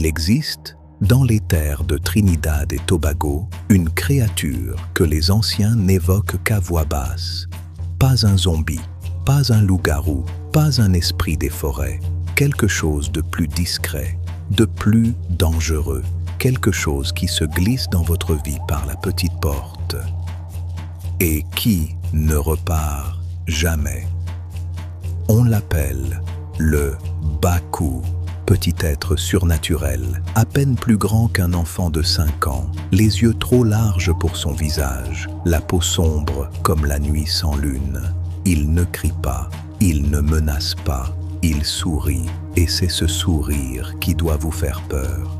Il existe, dans les terres de Trinidad et Tobago, une créature que les anciens n'évoquent qu'à voix basse. Pas un zombie, pas un loup-garou, pas un esprit des forêts, quelque chose de plus discret, de plus dangereux, quelque chose qui se glisse dans votre vie par la petite porte et qui ne repart jamais. On l'appelle le Baku, petit être surnaturel, à peine plus grand qu'un enfant de 5 ans, les yeux trop larges pour son visage, la peau sombre comme la nuit sans lune. Il ne crie pas, il ne menace pas, il sourit, et c'est ce sourire qui doit vous faire peur.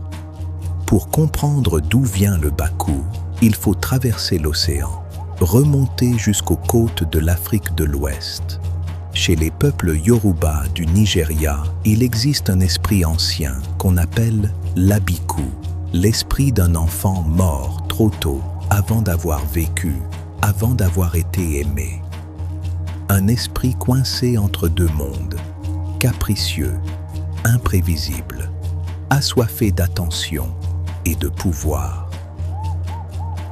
Pour comprendre d'où vient le Baku, il faut traverser l'océan, remonter jusqu'aux côtes de l'Afrique de l'Ouest. Chez les peuples Yoruba du Nigeria, il existe un esprit ancien qu'on appelle l'Abiku, l'esprit d'un enfant mort trop tôt, avant d'avoir vécu, avant d'avoir été aimé. Un esprit coincé entre deux mondes, capricieux, imprévisible, assoiffé d'attention et de pouvoir.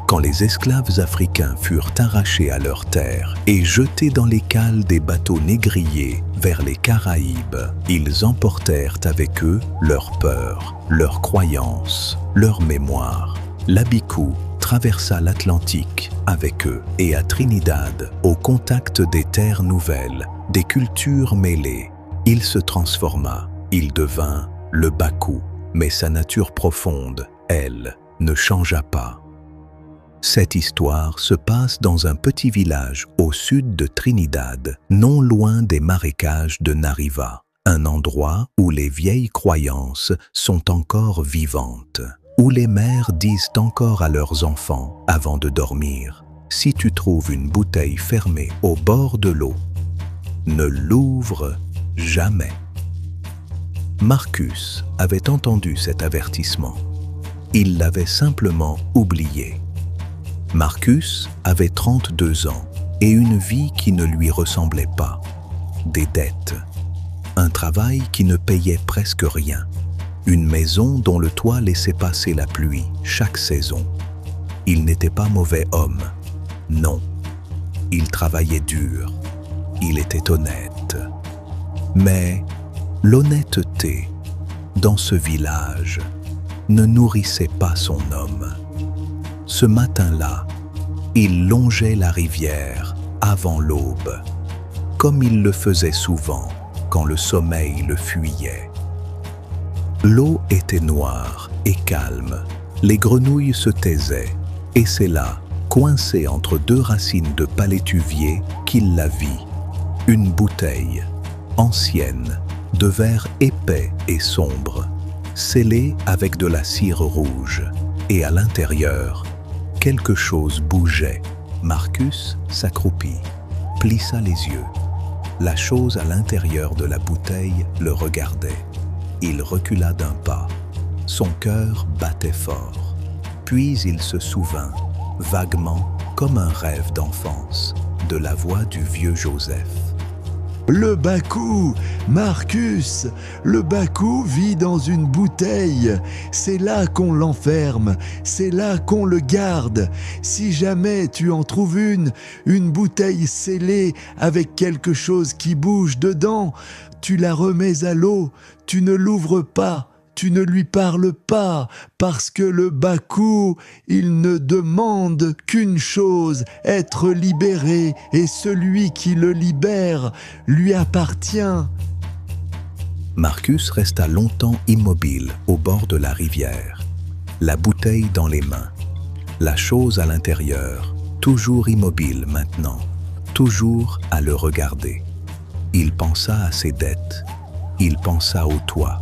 Quand les esclaves africains furent arrachés à leurs terres et jetés dans les cales des bateaux négriers vers les Caraïbes, ils emportèrent avec eux leur peur, leurs croyances, leur mémoire. L'Abiku traversa l'Atlantique avec eux et à Trinidad, au contact des terres nouvelles, des cultures mêlées, il se transforma, il devint le Baku, mais sa nature profonde, elle, ne changea pas. Cette histoire se passe dans un petit village au sud de Trinidad, non loin des marécages de Nariva, un endroit où les vieilles croyances sont encore vivantes, où les mères disent encore à leurs enfants, avant de dormir, « Si tu trouves une bouteille fermée au bord de l'eau, ne l'ouvre jamais. » Marcus avait entendu cet avertissement. Il l'avait simplement oublié. Marcus avait 32 ans et une vie qui ne lui ressemblait pas. Des dettes, un travail qui ne payait presque rien, une maison dont le toit laissait passer la pluie chaque saison. Il n'était pas mauvais homme, non. Il travaillait dur, il était honnête. Mais l'honnêteté, dans ce village, ne nourrissait pas son homme. Ce matin-là, il longeait la rivière avant l'aube, comme il le faisait souvent quand le sommeil le fuyait. L'eau était noire et calme, les grenouilles se taisaient, et c'est là, coincé entre deux racines de palétuvier, qu'il la vit. Une bouteille, ancienne, de verre épais et sombre, scellée avec de la cire rouge, et à l'intérieur, quelque chose bougeait. Marcus s'accroupit, plissa les yeux. La chose à l'intérieur de la bouteille le regardait. Il recula d'un pas. Son cœur battait fort. Puis il se souvint, vaguement, comme un rêve d'enfance, de la voix du vieux Joseph. Le Baku, Marcus, le Baku vit dans une bouteille. C'est là qu'on l'enferme, c'est là qu'on le garde. Si jamais tu en trouves une bouteille scellée avec quelque chose qui bouge dedans, tu la remets à l'eau, tu ne l'ouvres pas. Tu ne lui parles pas, parce que le Baku, il ne demande qu'une chose, être libéré, et celui qui le libère lui appartient. Marcus resta longtemps immobile au bord de la rivière, la bouteille dans les mains, la chose à l'intérieur, toujours immobile maintenant, toujours à le regarder. Il pensa à ses dettes, il pensa au toit.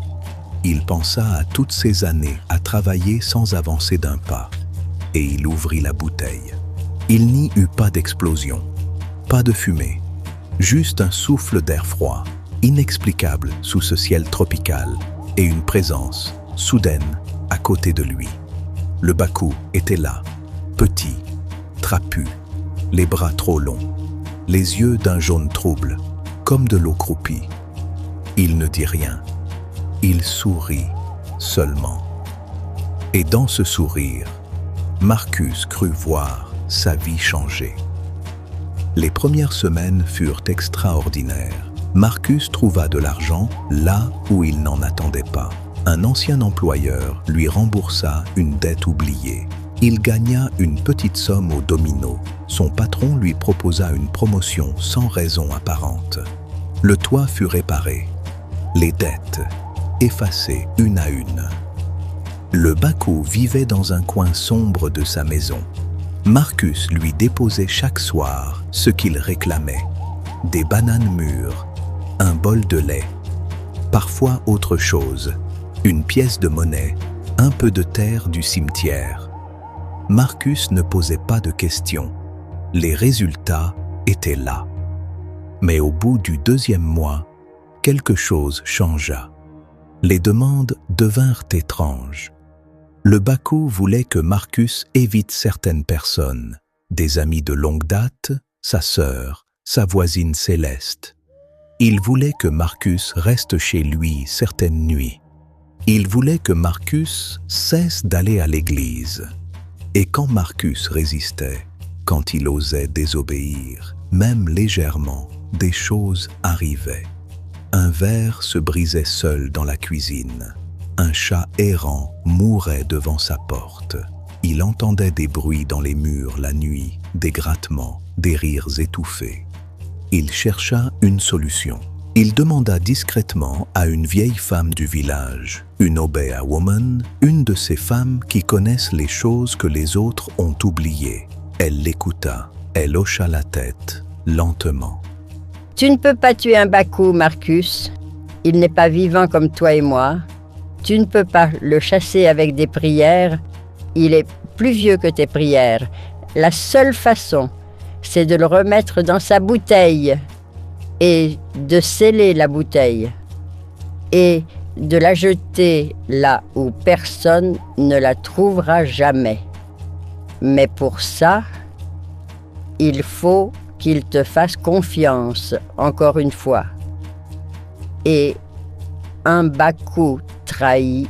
Il pensa à toutes ces années à travailler sans avancer d'un pas, et il ouvrit la bouteille. Il n'y eut pas d'explosion, pas de fumée, juste un souffle d'air froid, inexplicable sous ce ciel tropical, et une présence, soudaine, à côté de lui. Le Baku était là, petit, trapu, les bras trop longs, les yeux d'un jaune trouble, comme de l'eau croupie. Il ne dit rien. Il sourit, seulement. Et dans ce sourire, Marcus crut voir sa vie changer. Les premières semaines furent extraordinaires. Marcus trouva de l'argent là où il n'en attendait pas. Un ancien employeur lui remboursa une dette oubliée. Il gagna une petite somme au domino. Son patron lui proposa une promotion sans raison apparente. Le toit fut réparé, les dettes effacées une à une. Le Bakou vivait dans un coin sombre de sa maison. Marcus lui déposait chaque soir ce qu'il réclamait: des bananes mûres, un bol de lait, parfois autre chose, une pièce de monnaie, un peu de terre du cimetière. Marcus ne posait pas de questions. Les résultats étaient là. Mais au bout du 2e mois, quelque chose changea. Les demandes devinrent étranges. Le Bakou voulait que Marcus évite certaines personnes, des amis de longue date, sa sœur, sa voisine Céleste. Il voulait que Marcus reste chez lui certaines nuits. Il voulait que Marcus cesse d'aller à l'église. Et quand Marcus résistait, quand il osait désobéir, même légèrement, des choses arrivaient. Un verre se brisait seul dans la cuisine. Un chat errant mourait devant sa porte. Il entendait des bruits dans les murs la nuit, des grattements, des rires étouffés. Il chercha une solution. Il demanda discrètement à une vieille femme du village, une Obeah woman, une de ces femmes qui connaissent les choses que les autres ont oubliées. Elle l'écouta, elle hocha la tête, lentement. « Tu ne peux pas tuer un Bakou, Marcus. Il n'est pas vivant comme toi et moi. Tu ne peux pas le chasser avec des prières. Il est plus vieux que tes prières. La seule façon, c'est de le remettre dans sa bouteille et de sceller la bouteille et de la jeter là où personne ne la trouvera jamais. Mais pour ça, il faut qu'il te fasse confiance, encore une fois. Et un Bakou trahi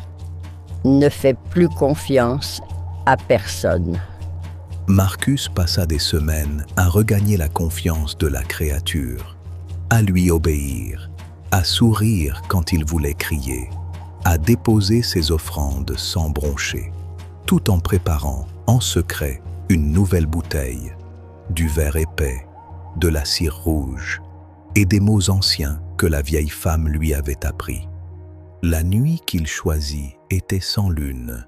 ne fait plus confiance à personne. » Marcus passa des semaines à regagner la confiance de la créature, à lui obéir, à sourire quand il voulait crier, à déposer ses offrandes sans broncher, tout en préparant, en secret, une nouvelle bouteille, du verre épais, de la cire rouge et des mots anciens que la vieille femme lui avait appris. La nuit qu'il choisit était sans lune.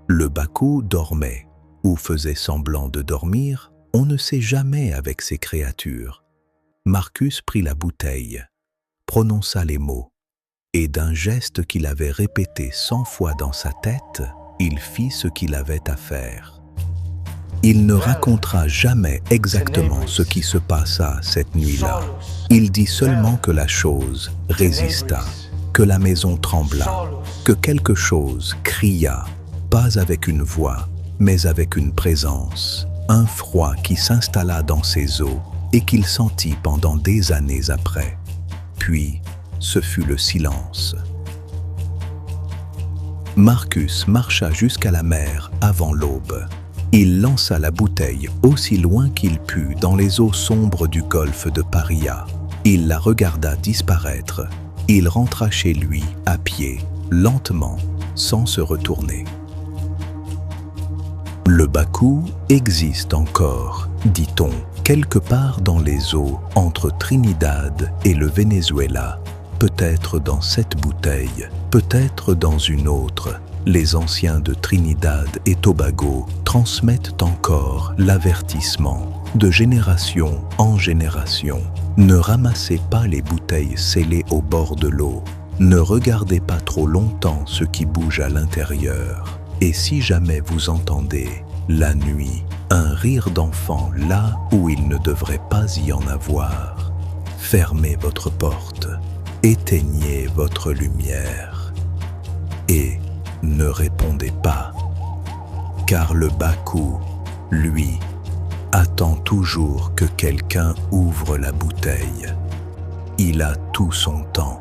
Le Bakou dormait ou faisait semblant de dormir, on ne sait jamais avec ces créatures. Marcus prit la bouteille, prononça les mots, et d'un geste qu'il avait répété 100 fois dans sa tête, il fit ce qu'il avait à faire. Il ne racontera jamais exactement ce qui se passa cette nuit-là. Il dit seulement que la chose résista, que la maison trembla, que quelque chose cria, pas avec une voix, mais avec une présence, un froid qui s'installa dans ses os et qu'il sentit pendant des années après. Puis, ce fut le silence. Marcus marcha jusqu'à la mer avant l'aube. Il lança la bouteille aussi loin qu'il put dans les eaux sombres du golfe de Paria. Il la regarda disparaître. Il rentra chez lui à pied, lentement, sans se retourner. Le Bakou existe encore, dit-on, quelque part dans les eaux entre Trinidad et le Venezuela. Peut-être dans cette bouteille, peut-être dans une autre. Les anciens de Trinidad et Tobago transmettent encore l'avertissement de génération en génération. Ne ramassez pas les bouteilles scellées au bord de l'eau. Ne regardez pas trop longtemps ce qui bouge à l'intérieur. Et si jamais vous entendez, la nuit, un rire d'enfant là où il ne devrait pas y en avoir, fermez votre porte, éteignez votre lumière et ne répondez pas, car le Bakou, lui, attend toujours que quelqu'un ouvre la bouteille. Il a tout son temps.